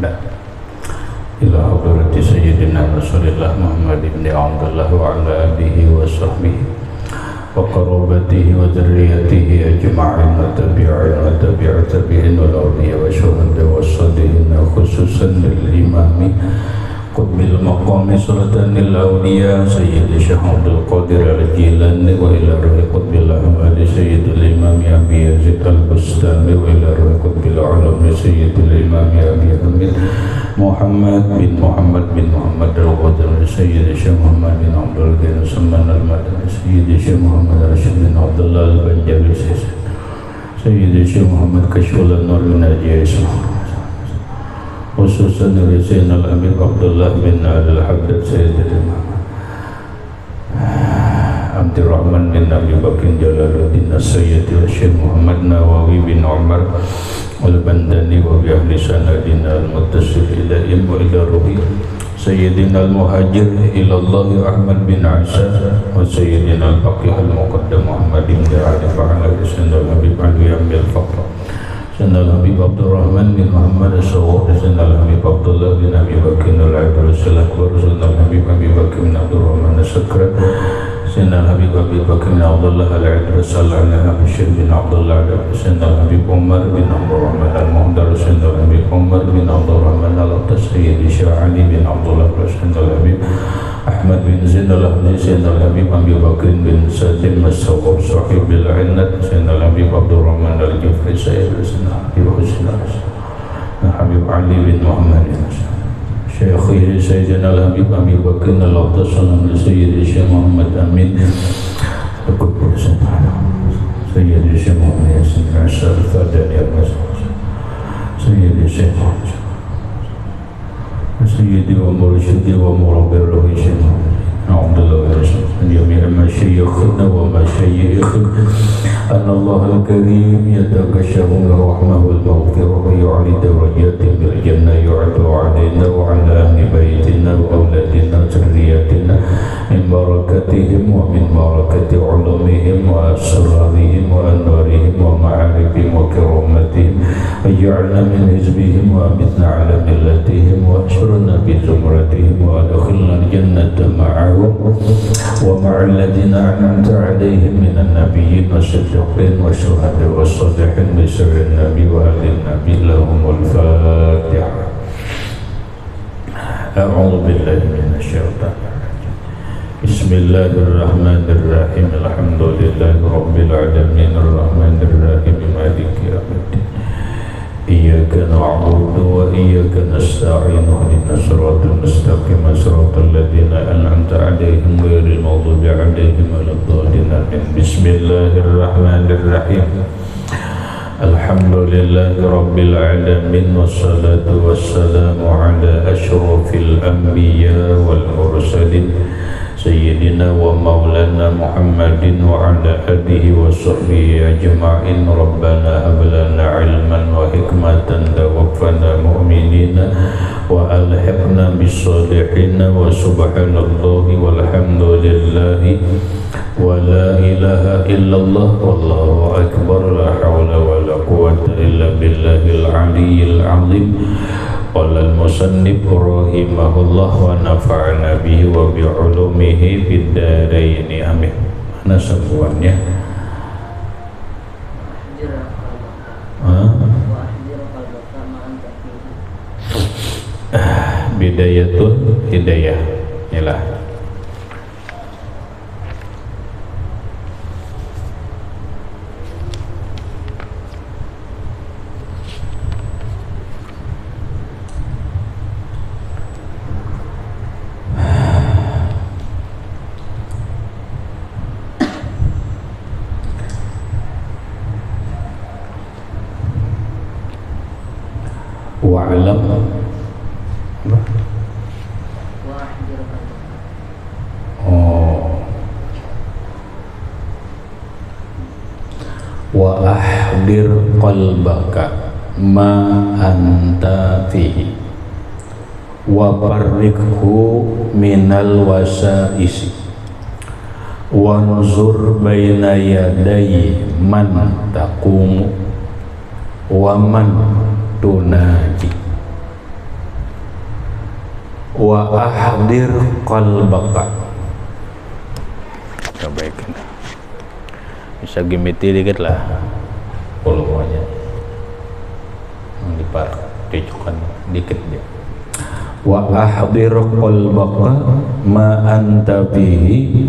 لا إلى حضرة سيدنا رسول الله محمد بن عبد الله وعلى آله وصحبه وقرابته وذريته أجمعين وتبعين والأولياء والشهداء والصالحين خصوصا للإمام قطب المقام سلطان الأولياء سيد الشيخ عبد القادر الجيلاني وإلى روح قطب الأحوال سيد الإمام أبي يزيد البستاني وإلى روح قطب العلوم سيد الإمام أبي حميد محمد بن محمد الغدر سيد الشيخ محمد بن عبد الغني سلمان المدني سيد الشيخ محمد رشيد بن عبد الله البنجابي سيد الشيخ محمد كشول النور بن أجيس khususan dari Sayyidina Al-Amir Abdullah bin Al-Haddad Sayyidina Abdurrahman bin Abi Bakr Jalaluddin As-Sayyid Syekh Muhammad Nawawi bin Umar Al-Bandani wa bi ahli sanadina al-muttasil ilaihim wa ila ruhi Sayyidina Al-Muhajir ila Allah Ahmad bin Isa wa Sayyidina Al-Faqih Al-Muqaddam Muhammad bin Arif ala Sayyidina Habib Ali Amil Faqr Sayyidina Habib Abdurrahman bin Muhammad As-Sawwad Sayyidina Habib Abdullah bin Abi Bakr Al-Aidrus Al-Akbar Sayyidina Habib Abi Bakr bin Abdurrahman As-Sakran Sayyidina Habib Abi Bakr bin Abdullah Al-Aidrus Al-Habib bin Abdullah Sayyidina Habib Umar bin Abdurrahman Al-Muhdar Sayyidina Habib Umar bin Abdurrahman Al-Attas Sayyidi Syah'ali bin Abdullah Sayyidina Habib Ahmad bin Zain Al-Ahli Sayyidina Habib Abi Bakr bin Sadim As-Sawwab Sahib Bil-Ainat Sayyidina Habib Abdurrahman Al-Jufri Sayyidina Habib Husna Habib Ali bin Muhammad Syekhi Sayyidina Al-Habib Abi Bakr Al-Attas Sayyidi Syekh Muhammad Amin Al-Qutb Sayyidi Syekh Muhammad Yasin Asar Al-Fadani Sayyidi Syekh Sayyidi wa mursyidi wa murabbir ruhi Syekh Alhamdulillah wa jami'a masyayikhna wa masyayikhna anna Allah al-Karim yatakashafu rahmah wal maghfirah wa yu'ali darajatin bil jannah yu'adu alaina wa ala ahli baitina wa awladina zurriyatina min barakatihim wa min barakati ulumihim wa asrarihim wa anwarihim wa ma'arifihim wa karamatihim wa ja'alna min hizbihim wa amitna ala millatihim wa ashrana bi zumratihim wa adkhilna al-jannata ma'ahum ومع الذين أنعمت عليهم من النبيين والصديقين والشهداء والصالحين بسر النبي وآل النبي لهم الفاتحة أعوذ بالله من الشيطان بسم الله الرحمن الرحيم الحمد لله رب العالمين الرحمن الرحيم مالك يوم الدين إياك نعبد وإياك نستعين اهدنا الصراط المستقيم صراط الذين أنعمت عليهم غير المغضوب عليهم ولا الضالين بسم الله الرحمن الرحيم الحمد لله رب العالمين والصلاة والسلام على أشرف الأنبياء والمرسلين سيدنا ومولانا محمد وعلى آله وصحبه أجمعين ربنا هب لنا علما وحكمة توفنا مؤمنين وألحقنا بالصالحين وسبحان الله والحمد لله ولا إله إلا الله والله أكبر لا حول ولا قوة إلا بالله العلي العظيم قال المصنف رحمه الله ونفعنا به وبعلومه في الدارين آمين. Mana semuanya? Bidayatul hidayah. Inilah. Wa'alam wa ahdir qalbaka ma anta fihi wa farriqhu minal wasaisi wa nuzur baina yaday man taqumu wa man tunaji wa ahdir qalbaka. Kebaikan bisa gimiti dikit lah volumenya, dicukan dikit dia. Wa ahdir qalbaka ma anta bihi,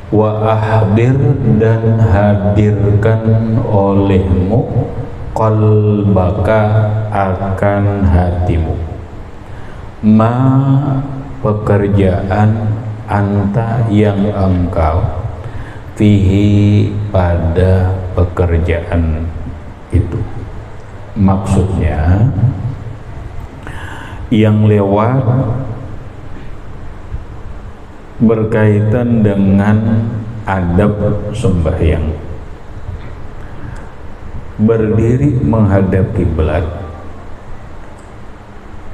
wa ahdir dan hadirkan olehmu qalbaka akan hatimu, ma pekerjaan anta yang engkau fihi pada pekerjaan itu. Maksudnya yang lewat berkaitan dengan adab sembahyang, berdiri menghadap kiblat,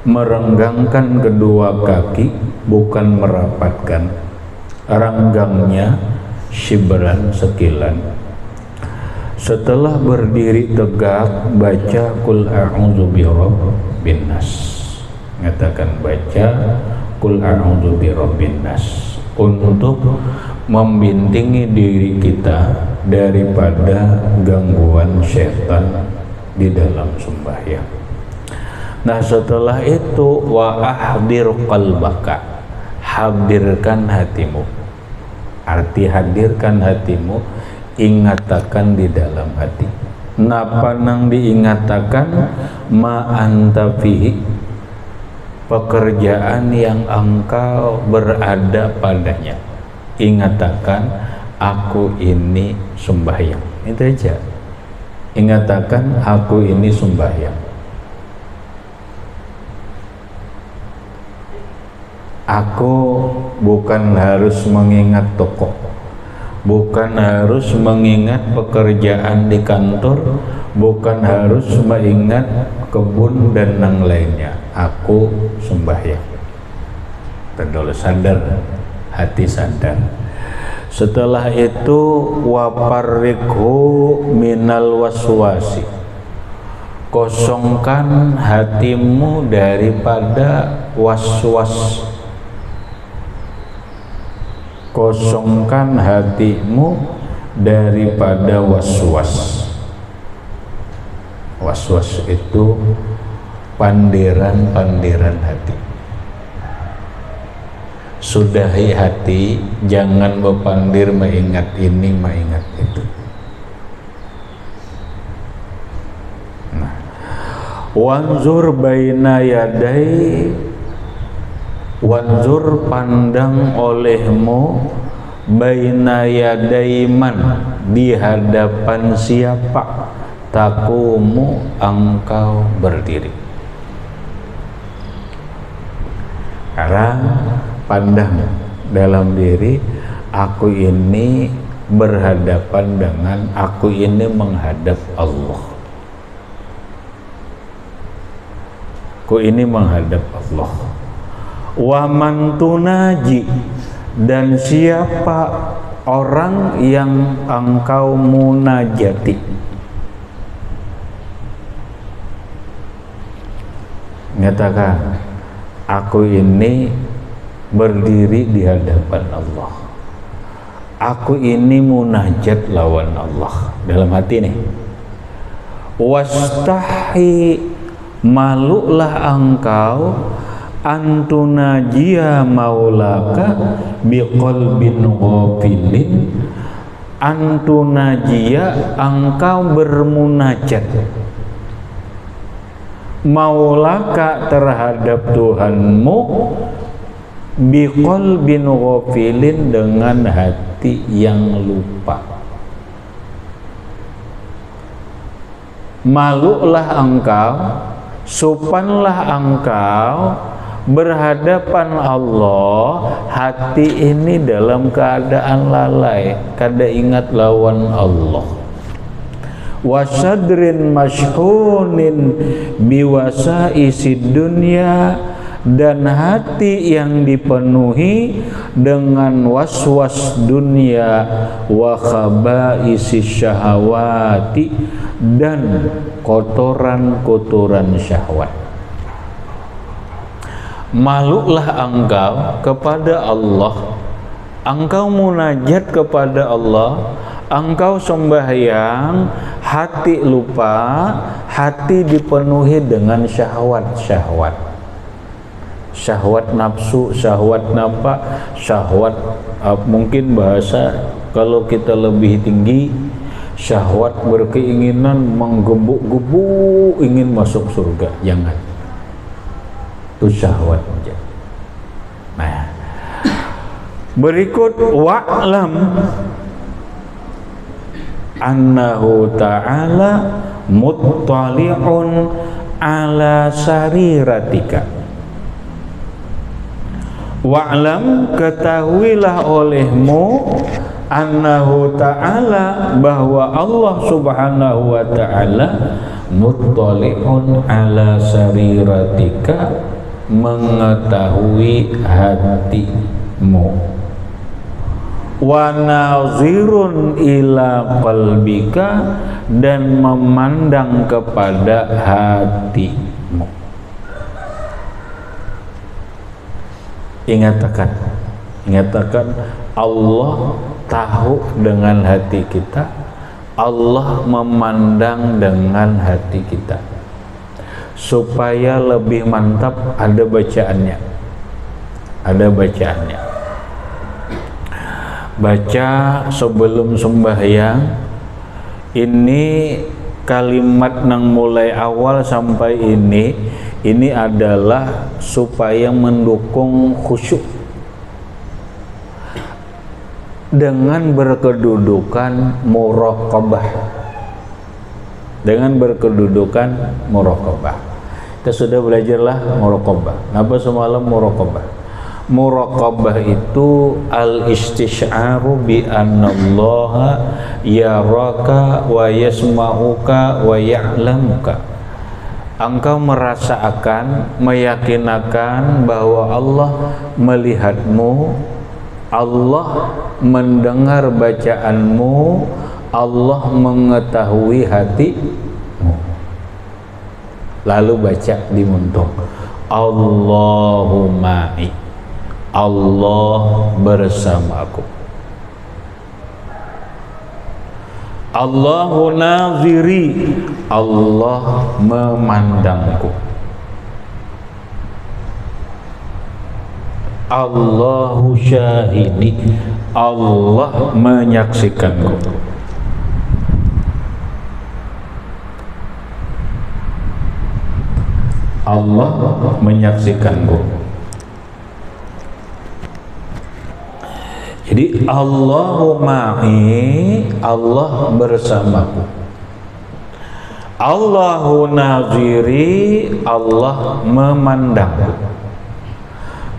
merenggangkan kedua kaki, bukan merapatkan, renggangnya shibran sekilan. Setelah berdiri tegak, baca kul a'udzu birabbin nas, mengatakan baca kul a'udzu birabbin nas untuk membintingi diri kita daripada gangguan syaitan di dalam sembahyang. Nah, setelah itu wa ahdir qalbaka, hadirkan hatimu. Arti hadirkan hatimu, ingatakan di dalam hati. Napa nang diingatakan? Ma anta fihi, pekerjaan yang engkau berada padanya. Ingatakan aku ini sembahyang, itu aja. Ingatakan aku ini sembahyang. Aku bukan harus mengingat toko, bukan harus mengingat pekerjaan di kantor, bukan harus mengingat kebun dan yang lainnya. Aku sembahyang. Terdol sadar, hati sadar. Setelah itu waparrikhu minal waswasi, kosongkan hatimu daripada waswas. Kosongkan hatimu daripada waswas. Waswas itu pandiran-pandiran hati. Sudahi hati, jangan berpandir mengingat ini, mengingat itu. Nah, wanzur baina yadai, wanzur pandang olehmu baina yadaiman, di hadapan siapa takumu engkau berdiri. Sekarang pandang dalam diri, aku ini berhadapan dengan, aku ini menghadap Allah. Aku ini menghadap Allah. Wa man tunaji, dan siapa orang yang engkau munajati. Nyatakan, aku ini berdiri di hadapan Allah. Aku ini munajat lawan Allah dalam hati nih. Wastahi, malulah engkau antunajia maulaka biqalbin ghafilin, antunajia engkau bermunajat maulaka terhadap Tuhanmu biqalbin ghafilin, dengan hati yang lupa. Malulah engkau, sopanlah engkau berhadapan Allah, hati ini dalam keadaan lalai, kada ingat lawan Allah. Wasadrin mashhunin biwasaisid dunya, dan hati yang dipenuhi dengan waswas dunia, wa khaba'isi syahawati, dan kotoran-kotoran syahwat. Maluklah engkau kepada Allah, engkau munajat kepada Allah, engkau sembahyang, hati lupa, hati dipenuhi dengan syahwat-syahwat, syahwat nafsu, syahwat nampak, syahwat mungkin bahasa kalau kita lebih tinggi, syahwat berkeinginan menggebuk-gebuk ingin masuk surga. Jangan, itu syahwat. Nah, berikut wa'lam annahu ta'ala muttali'un ala sariratika. Wa'lam, ketahuilah olehmu, annahu ta'ala, bahwa Allah subhanahu wa ta'ala muttali'un ala sariratika, mengetahui hatimu, wa nazirun ila qalbika, dan memandang kepada hatimu. Ingatkan Allah tahu dengan hati kita, Allah memandang dengan hati kita. Supaya lebih mantap ada bacaannya. Baca sebelum sembahyang. Ini kalimat nang mulai awal sampai ini adalah supaya mendukung khusyuk dengan berkedudukan muraqabah. Kita sudah belajarlah muraqabah. Kenapa semalam muraqabah? Muraqabah itu al-istisy'aru bi annallaha yaraka wa yasma'uka wa ya'lamuka. Engkau merasakan, meyakinakan bahwa Allah melihatmu, Allah mendengar bacaanmu, Allah mengetahui hatimu. Lalu baca di muntung, Allahumma'i, Allah bersamaku. Allahu naziri, Allah memandangku. Allahu syahidi, Allah menyaksikanku. Allah menyaksikanku. Jadi Allahu ma'i, Allah bersamaku. Allahu naziri, Allah memandangku.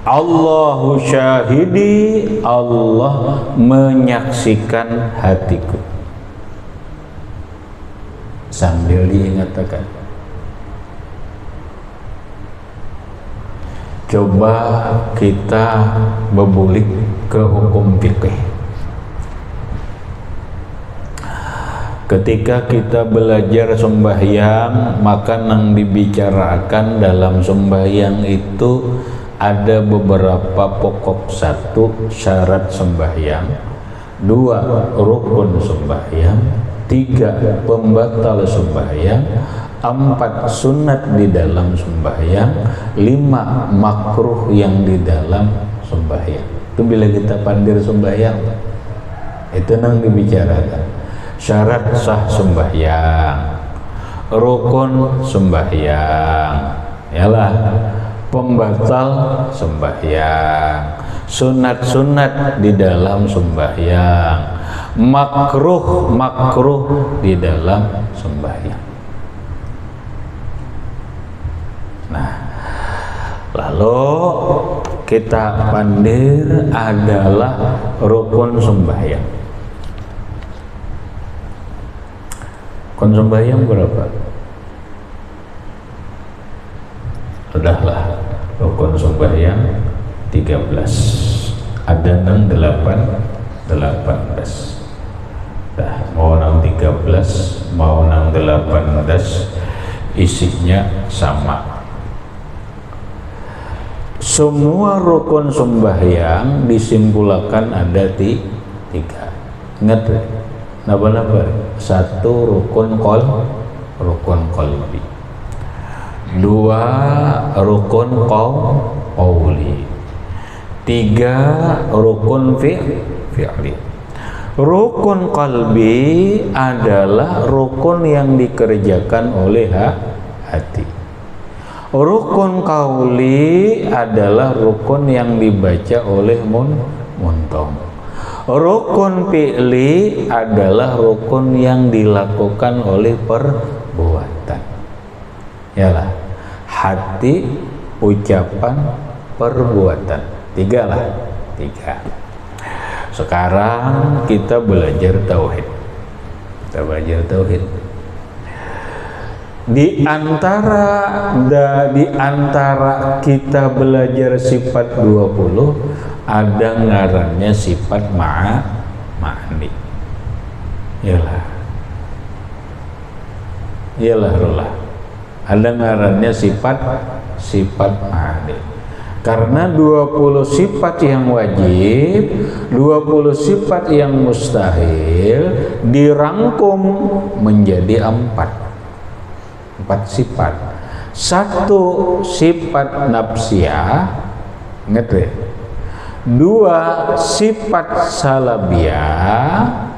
Allahu syahidi, Allah menyaksikan hatiku. Sambil diingatkan, coba kita berbulik ke hukum fikih. Ketika kita belajar sembahyang, maka yang dibicarakan dalam sembahyang itu ada beberapa pokok. 1, syarat sembahyang. 2, rukun sembahyang. 3, pembatal sembahyang. 4, sunat di dalam sembahyang. 5, makruh yang di dalam sembahyang. Itu bila kita pandir sembahyang, itu yang dibicarakan. Syarat sah sembahyang, rukun sembahyang, yalah, pembatal sembahyang, sunat-sunat di dalam sembahyang, makruh di dalam sembahyang. Nah, lalu kita pandir adalah rukun sembahyang. Rukun sembahyang berapa? Sudahlah, rukun sembahyang 13. Ada nang 18. Dah, mau nang 13, mau nang 18, isinya sama. semua rukun sembahyang disimpulkan ada tiga. Ingat, napa-napa? Satu rukun qalbi. Dua rukun qauli. Tiga rukun fi'li. Rukun qalbi adalah rukun yang dikerjakan oleh hati. Rukun qauli adalah rukun yang dibaca oleh muntong. Rukun fi'li adalah rukun yang dilakukan oleh perbuatan. Yalah, hati, ucapan, perbuatan. Tiga. Sekarang kita belajar tauhid. Di antara kita belajar sifat 20 ada ngarannya sifat ma'ani. Iyalah. Ada ngarannya sifat ma'ani. Karena 20 sifat yang wajib, 20 sifat yang mustahil dirangkum menjadi 4 sifat. Satu sifat nafsiyah, ingat ya. 2 sifat salabiyah,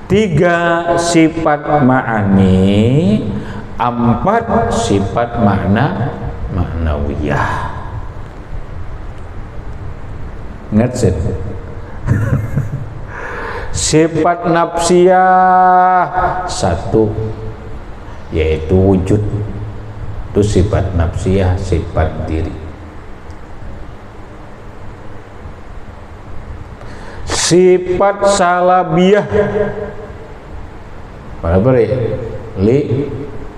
3 sifat ma'ani, 4 sifat ma'nawiyah. Ingat sih. Sifat nafsiyah 1, yaitu wujud. Itu sifat nafsiyah, sifat diri. Sifat salabiyah berapa ya?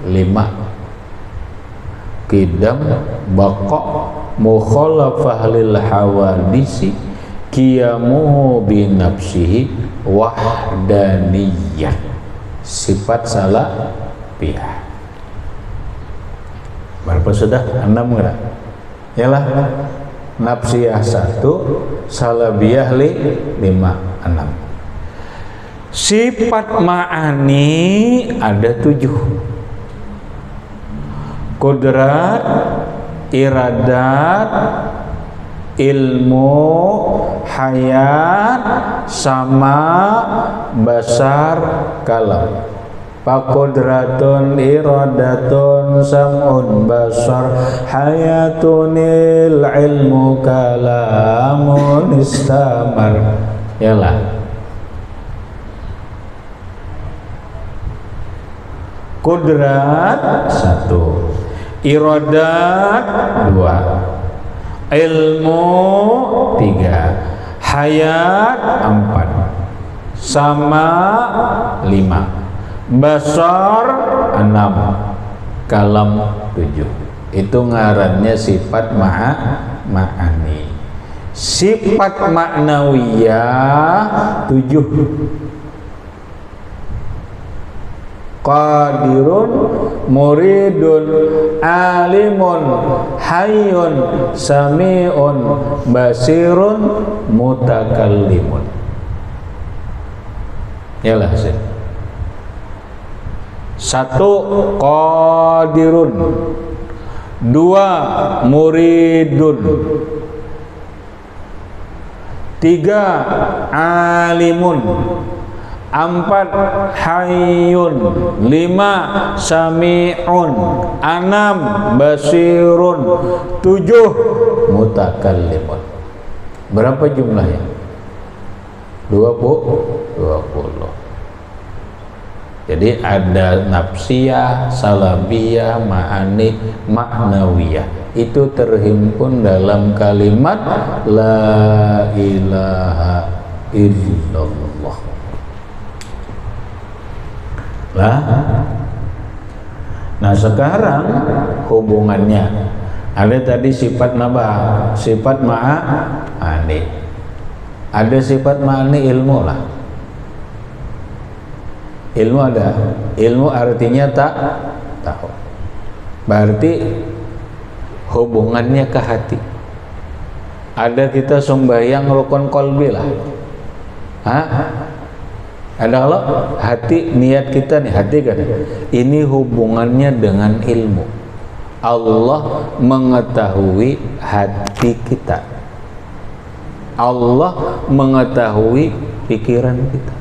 5. Qidam, baqa, mukhalafah lil hawadisi, qiyamuhu bi nafsihi, wahdaniyah. Sifat salabiyah berapa sudah? 6 enggak? Yalah, nafsiyah 1, salabiyah 5, 6. Sifat ma'ani ada 7. Qudrat, iradat, ilmu, hayat, sama, basar, kalam. Faqudratun, iradatun, sam'un, basar, hayatunil, ilmu, kalamun, istamar. Yalah. Qudrat 1, iradat 2, ilmu 3, hayat 4, sama 5, basar 6, kalam 7. Itu ngarannya sifat ma'ani. Sifat ma'nawiyah 7. Qadirun, muridun, alimun, hayyun, sami'un, basirun, mutakallimun. Yalah sih. 1 qadirun, 2 muridun, 3 alimun, 4 hayyun, 5 sami'un, 6 basirun, 7 mutakallimun. Berapa jumlahnya? 20. Jadi ada nafsiyah, salabiyah, ma'ani, ma'nawiyah. Itu terhimpun dalam kalimat la ilaha illallah. Nah sekarang hubungannya ada tadi sifat nabah, sifat ma'ani. Ada sifat ma'ani ilmu lah. Ilmu ada. Ilmu artinya tahu. Berarti hubungannya ke hati. Ada kita sembahyang rukun qalbi lah. Hah? Ada kalau hati, niat kita nih, hati kan, ini hubungannya dengan ilmu. Allah mengetahui hati kita, Allah mengetahui pikiran kita,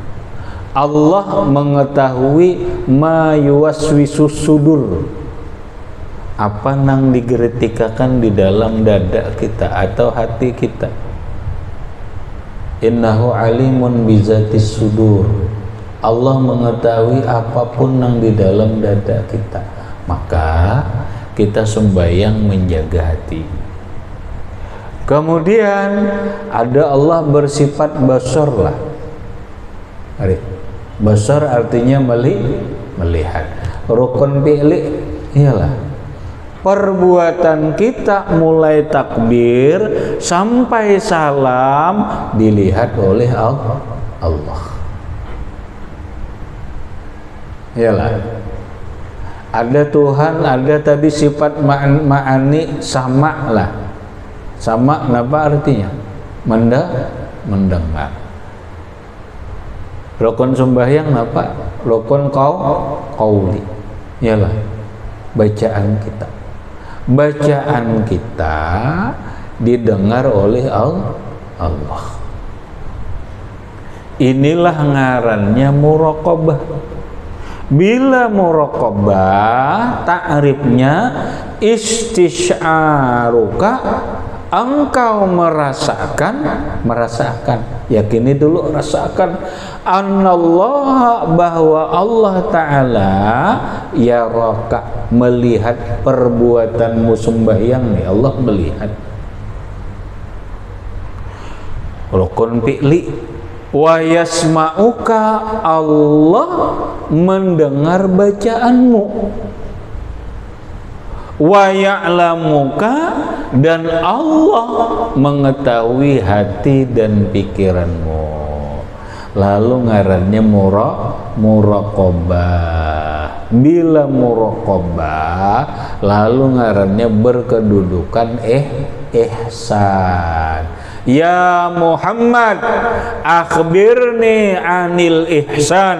Allah mengetahui ma yuwaswisus sudur, apa nang digeretikakan di dalam dada kita atau hati kita. Innahu alimun bizatis sudur, Allah mengetahui apapun yang di dalam dada kita. Maka kita sembahyang menjaga hati. Kemudian ada Allah bersifat basar lah. Basar artinya melihat. Rukun fi'li ialah perbuatan kita mulai takbir sampai salam dilihat oleh Allah. Iyalah. Ada Tuhan, ada tadi sifat ma'ani sama lah. Sama apa artinya? Mendengar. Rukun sembahyang apa? Rukun qauli. Iyalah. Bacaan kita. Bacaan kita didengar oleh Allah. Inilah ngarannya muraqabah. Bila muraqabah ta'rifnya istisy'aruka, engkau merasakan, yakini dulu, rasakan anallah, bahwa Allah Ta'ala yaraka, melihat perbuatanmu sembahyang nih, Allah melihat. Rukun fi'li, wa yasma'uka, Allah mendengar bacaanmu. Wa ya'lamuka, dan Allah mengetahui hati dan pikiranmu. Lalu ngarannya muraqabah. Bila muraqabah, lalu ngarannya berkedudukan ihsan. Ya Muhammad, akhbirni anil ihsan.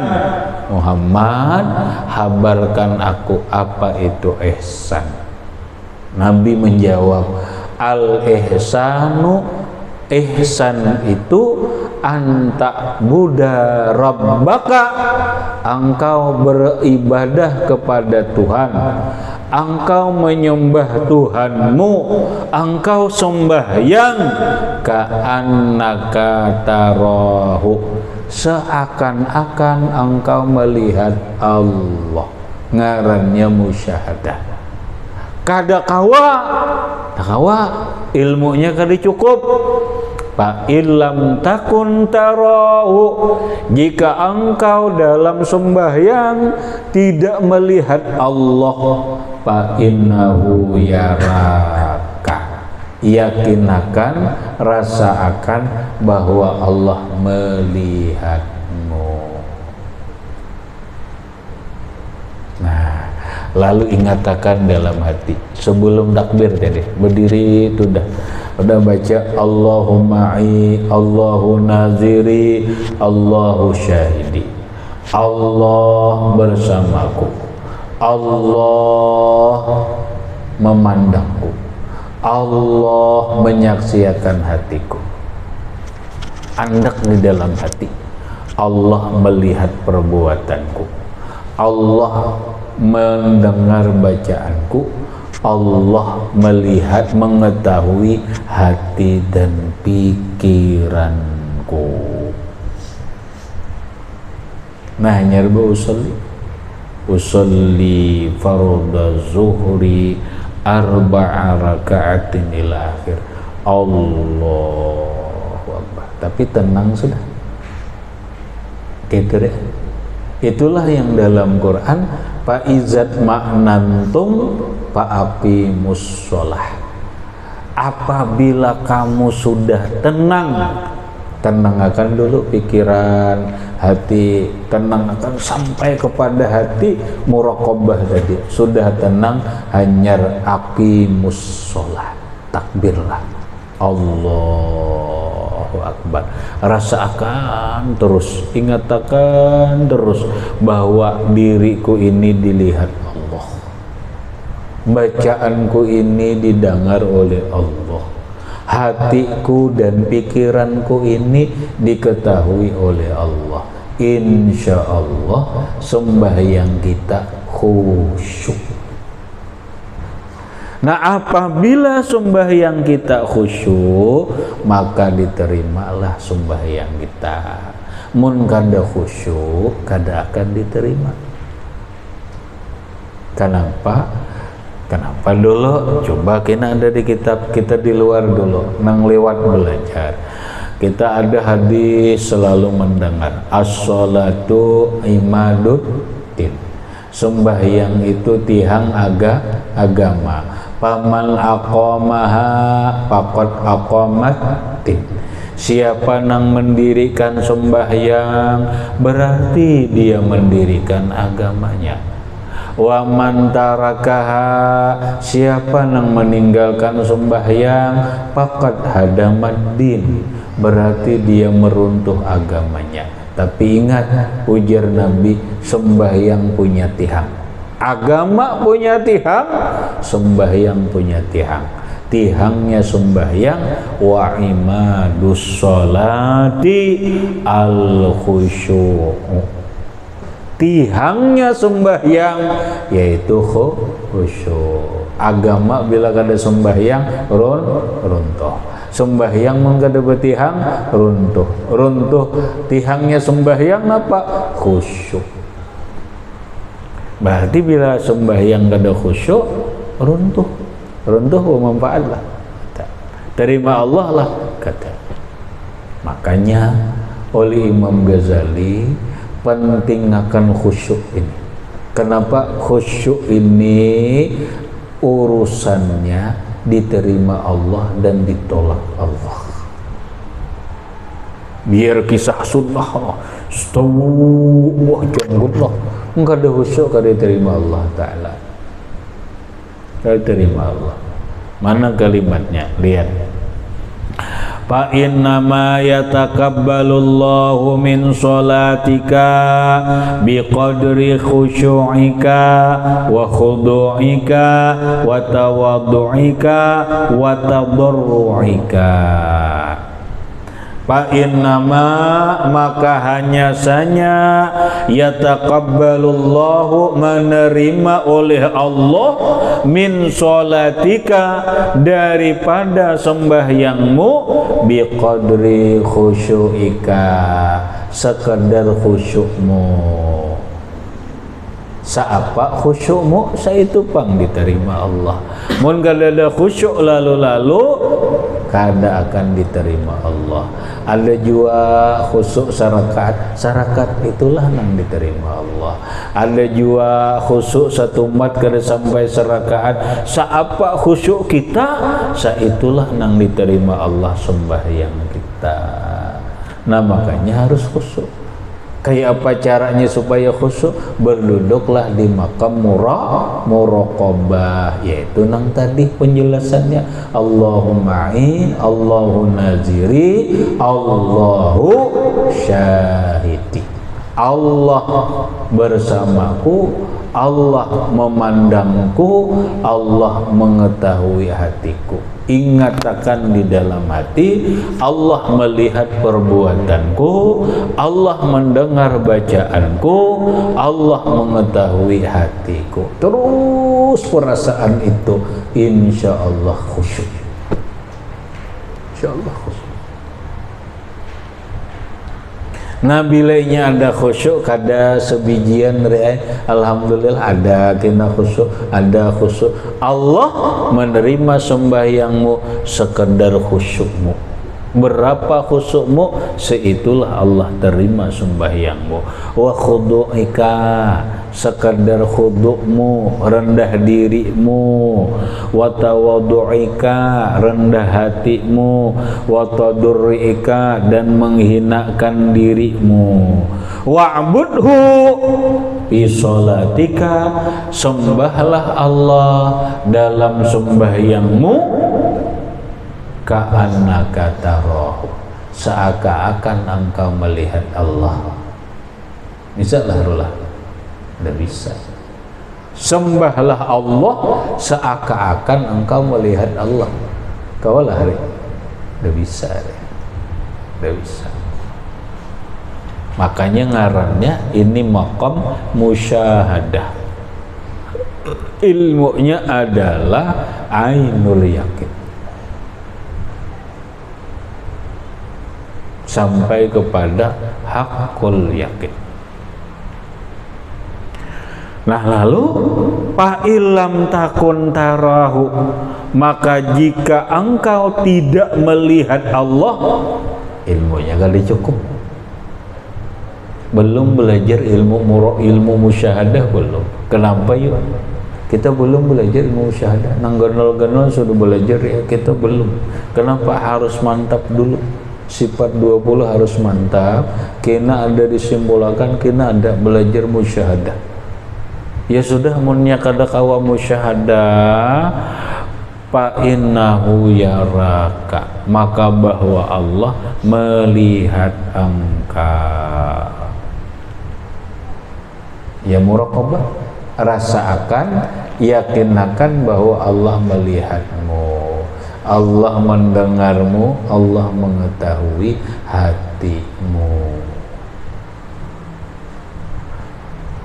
Muhammad, habarkan aku apa itu ihsan. Nabi menjawab, al ihsanu, ihsan itu anta buddha rabbaka, engkau beribadah kepada Tuhan, engkau menyembah Tuhanmu, engkau sembahyang ka'annaka tarahu, seakan-akan engkau melihat Allah. Ngarannya musyahadah. Kada kawa ilmunya kada cukup. Fa illam takun tarahu, jika engkau dalam sembahyang tidak melihat Allah, fa innahu yaraka, yakinakan, rasakan bahwa Allah melihatmu. Nah, lalu ingatakan dalam hati sebelum takbir, jadi berdiri itu udah baca Allahuma'i, Allahu naziri, Allahu syahidi, Allah bersamaku, Allah memandangku, Allah menyaksikan hatiku. Andak di dalam hati, Allah melihat perbuatanku, Allah mendengar bacaanku, Allah melihat, mengetahui hati dan pikiranku. Nah, nyarba usolli fardhu zuhri arba'a raka'atin ila akhir. Allahu Akbar. Tapi tenang sudah. Gitu deh. Itulah yang dalam Quran, fa'izat ma'nantum fa'aqimus sholah. Apabila kamu sudah tenangkan dulu pikiran, hati, tenangkan sampai kepada hati muraqabah tadi. Sudah tenang, hanyar aqimus sholah, takbirlah. Allahu Akbar. Rasakan terus, ingatakan terus bahwa diriku ini dilihat Allah, bacaanku ini didengar oleh Allah, hatiku dan pikiranku ini diketahui oleh Allah. Insya Allah sembahyang kita khusyuk. Nah, apabila sembahyang kita khusyuk, maka diterimalah sembahyang kita. Mun kada khusyuk, kada akan diterima. Kenapa? Kenapa dulu? Coba kita ada di kitab, kita di luar dulu, nang lewat belajar. Kita ada hadis selalu mendengar, as-sholatu imaduddin. Sembahyang itu tiang agama. Paman aqamaha faqad aqamatin. Siapa nang mendirikan sembahyang berarti dia mendirikan agamanya. Wa man tarakaha, siapa nang meninggalkan sembahyang faqad hadamaddin, berarti dia meruntuh agamanya. Tapi ingat, ujar Nabi, sembahyang punya tiang, agama punya tiang, sembahyang punya tiang. Tiangnya sembahyang, wa imadus sholati al khusyuk. Tiangnya sembahyang yaitu khusyuk. Agama bila kada sembahyang runtuh. Sembahyang mengada betihang runtuh. Tihangnya sembahyang apa? Khusyuk. Berarti bila sembahyang kada khusyuk, runtuh bermanfaat lah. Terima Allah lah kata. Makanya oleh Imam Ghazali penting akan khusyuk ini. Kenapa khusyuk ini urusannya diterima Allah dan ditolak Allah? Biar kisah sunnah wah janggut lah, enggak ada khusyuk kada diterima Allah Ta'ala, kada diterima Allah. Mana kalimatnya? Lihat, fa innama yatakabbalullahu min sholatika biqadri khusyu'ika wa khudu'ika wa tawaddu'ika wa tadarru'ika. Fa innama, maka hanya saja yataqabbalullahu, menerima oleh Allah, min sholatika, daripada sembahyangmu, biqadri khusyu'ika, sekedar khusyukmu. Saapa khusyukmu, saitu pang diterima Allah. Mun kada ada khusyuk lalu-lalu, kada akan diterima Allah. Ada juga khusyuk sarakat itulah nang diterima Allah. Ada juga khusyuk satu mat kada sampai serakaat. Saapa khusyuk kita, saitulah nang diterima Allah sembahyang kita. Nah, makanya harus khusyuk. Kayak apa caranya supaya khusyuk? Berduduklah di makam muraqabah, yaitu nang tadi penjelasannya, Allahumma in, Allahu naziri, Allahu syahidi. Allah bersamaku, Allah memandangku, Allah mengetahui hatiku. Ingatakan di dalam hati, Allah melihat perbuatanku, Allah mendengar bacaanku, Allah mengetahui hatiku. Terus perasaan itu insya Allah khusyuk. Insya Allah khusyuk. Nah, bilanya ada khusyuk, kada sebijian alhamdulillah ada kena khusyuk, ada khusyuk. Allah menerima sembahyangmu sekedar khusyukmu. Berapa khusyukmu, seitulah Allah terima sembahyangmu. Wa khudu'ika, sekadar khudukmu, rendah dirimu. Wa tawadu'ika, rendah hatimu. Wa tadurri'ika, dan menghinakan dirimu. Wa'budhu fi sholatika, sembahlah Allah dalam sembahyangmu. ka'annaka tarahu, seakan-akan engkau melihat Allah. Bisa lah rulah? Tidak bisa. Sembahlah Allah seakan-akan engkau melihat Allah. Kau lah hari? Tidak bisa. Tidak bisa. Makanya ngarannya ini maqam musyahadah. Ilmunya adalah ainul yakin. Sampai kepada hakul yakin. Nah lalu fa'ilam takun tarahu, maka jika engkau tidak melihat Allah, ilmunya kali cukup. Belum belajar ilmu musyahadah belum. Kenapa yuk? Kita belum belajar ilmu musyahadah. Nang genol-genol sudah belajar ya, kita belum. Kenapa harus mantap dulu? Sifat 20 harus mantap. Kena ada disimpulkan, kena ada belajar musyahadah. Ya sudah, munnya kada kawa musyahadah, fa innahu yaraka, maka bahwa Allah melihat engkau. Ya muraqabah, rasakan, yakinakan bahwa Allah melihatmu, Allah mendengarmu, Allah mengetahui hatimu.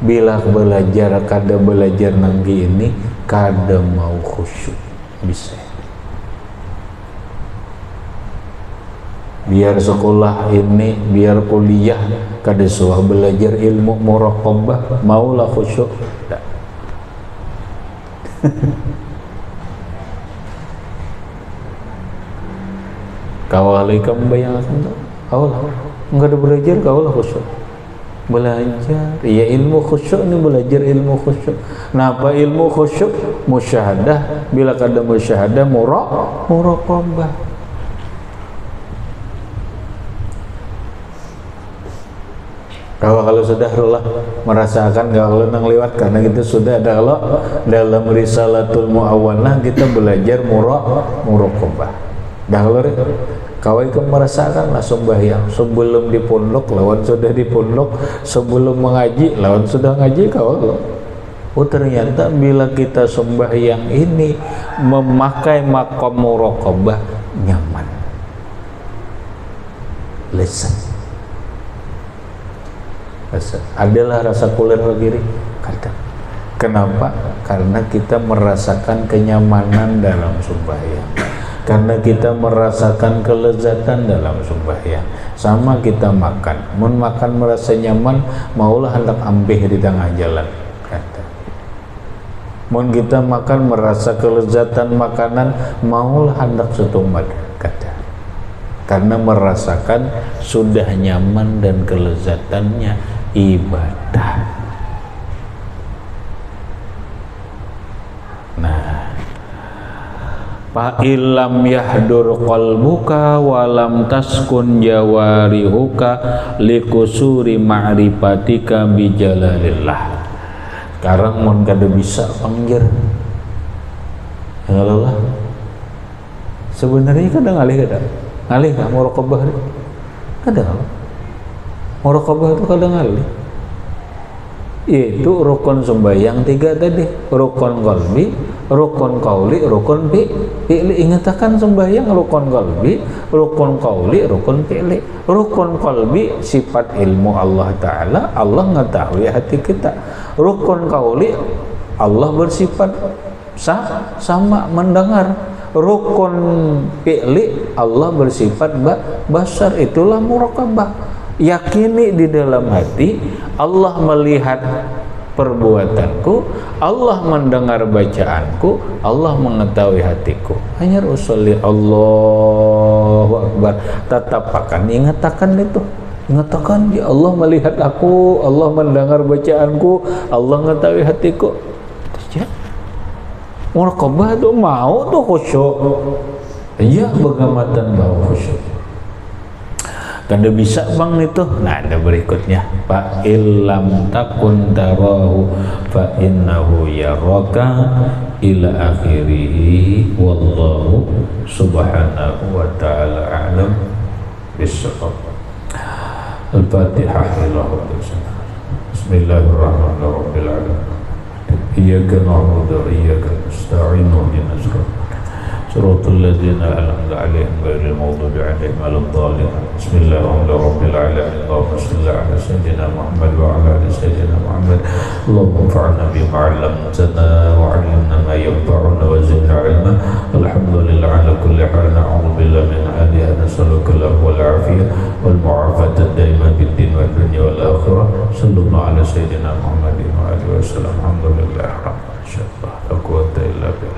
Bila belajar kada belajar nanggi ini kada mau khusyuk bisa. Biar sekolah ini, biar kuliah kada suah belajar ilmu muraqabah, maulah khusyuk tak. Kawalai kamu bayangkan tak? Kaulah enggak ada belajar, kaulah khusyuk. Belajar ya ilmu khusyuk, ini belajar ilmu khusyuk. Napa ilmu khusyuk? Musyahadah. Bila kada musyahadah muraqabah. Kalau sudah rulah merasakan kalau nang lewat, karena kita sudah ada kalau dalam risalatul muawwanah kita belajar muraqabah. Dahulu kawai ke merasakan lah sembahyang sebelum di pondok lawan sudah di pondok, sebelum mengaji lawan sudah ngaji kawal. Oh ternyata bila kita sembahyang ini memakai maqam muraqabah nyaman, lezat. Adalah rasa kulir kiri kata. Kenapa? Karena kita merasakan kenyamanan dalam sembahyang. Karena kita merasakan kelezatan dalam sembahyang. Sama kita makan, mun makan merasa nyaman, maulah hendak ambeh di tengah jalan kata. Mun kita makan merasa kelezatan makanan, maulah hendak setumat kata. Karena merasakan sudah nyaman dan kelezatannya ibadah. Nah, fa illam yahdur qalbuka walam taskun jawarihuka likusuri ma'rifatika bijalalillah. Sekarang mun kada bisa panggil Allah. Sebenarnya kada ngalih ka muraqabah kada. Muraqabah itu kada ngalih. Itu rukun sembahyang 3 tadi, rukun qalbi, rukun qauli, rukun fi'li. Ingatakan sembahyang rukun qalbi, rukun qauli, rukun fi'li. Rukun qalbi sifat ilmu Allah Ta'ala, Allah mengetahui hati kita. Rukun qauli, Allah bersifat sama mendengar. Rukun fi'li, Allah bersifat basar. Itulah muraqabah. Yakini di dalam hati Allah melihat perbuatanku, Allah mendengar bacaanku, Allah mengetahui hatiku. Hanya usolli Allahu Akbar. Tetap akan ingatakan itu. Ingatakan ya Allah melihat aku, Allah mendengar bacaanku, Allah mengetahui hatiku. Terus muraqabah itu mau tuh khusyuk. Iya, begamatan bau khusyuk. Kada bisa bang itu. Nah, ada berikutnya. Fa illam takun tarahu fa innahu yaraka ila akhirih. Wallahu subhanahu wa ta'ala a'lam bissawab. Al-Fatihah. Bismillahirrahmanirrahim. Iyyaka na'budu wa iyyaka nasta'in. Ihdinas siratal ladzina an'amta 'alaihim ghairil maghdubi 'alaihim waladdallin. Bismillahirrahmanirrahim. Allahumma shalli 'ala sayyidina Muhammad wa 'ala ali sayyidina Muhammad. Allahumma anfa'na bima 'allamtana wa 'allimna ma yanfa'una wa zidna 'ilma. Alhamdulillah 'ala kulli hal. Na'udzu billahi min hadhihi nas'aluka al-'afwa wal 'afiyah wal mu'afata ad-daimah fid din wad dunya wal akhirah. Sallallahu 'ala sayyidina Muhammadin wa alihi wasallam. Alhamdulillah. La quwwata illa billah.